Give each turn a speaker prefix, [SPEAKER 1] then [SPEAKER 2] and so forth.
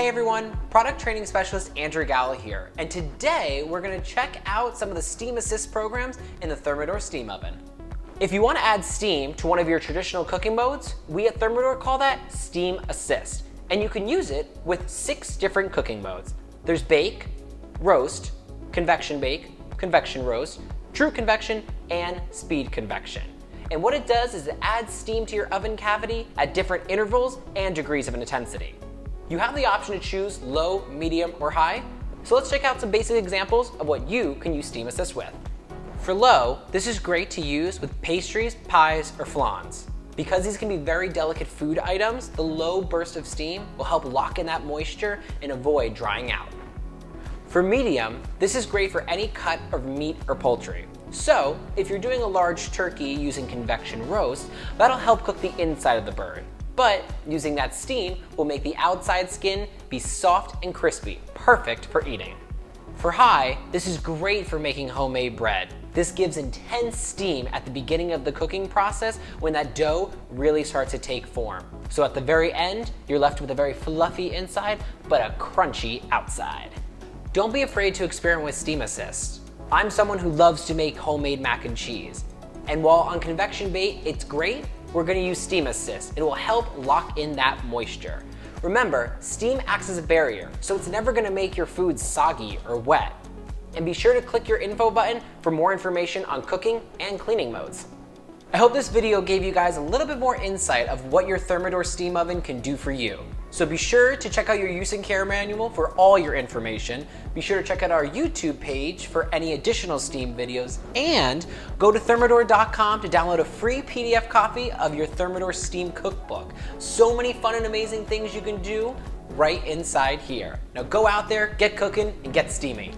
[SPEAKER 1] Hey everyone, Product Training Specialist Andrew Gala here, and today we're going to check out some of the steam assist programs in the Thermador Steam Oven. If you want to add steam to one of your traditional cooking modes, we at Thermador call that Steam Assist, and you can use it with 6 different cooking modes. There's Bake, Roast, Convection Bake, Convection Roast, True Convection, and Speed Convection. And what it does is it adds steam to your oven cavity at different intervals and degrees of intensity. You have the option to choose low, medium, or high, so let's check out some basic examples of what you can use Steam Assist with. For low, this is great to use with pastries, pies, or flans. Because these can be very delicate food items, the low burst of steam will help lock in that moisture and avoid drying out. For medium, this is great for any cut of meat or poultry. So, if you're doing a large turkey using Convection Roast, that'll help cook the inside of the bird. But using that steam will make the outside skin be soft and crispy, perfect for eating. For high, this is great for making homemade bread. This gives intense steam at the beginning of the cooking process when that dough really starts to take form. So at the very end, you're left with a very fluffy inside, but a crunchy outside. Don't be afraid to experiment with Steam Assist. I'm someone who loves to make homemade mac and cheese. And while on Convection Bake it's great, we're going to use Steam Assist. It will help lock in that moisture. Remember, steam acts as a barrier, so it's never going to make your food soggy or wet. And be sure to click your info button for more information on cooking and cleaning modes. I hope this video gave you guys a little bit more insight of what your Thermador Steam Oven can do for you. So be sure to check out your use and care manual for all your information. Be sure to check out our YouTube page for any additional Steam videos, and go to Thermador.com to download a free PDF copy of your Thermador Steam Cookbook. So many fun and amazing things you can do right inside here. Now go out there, get cooking, and get steaming.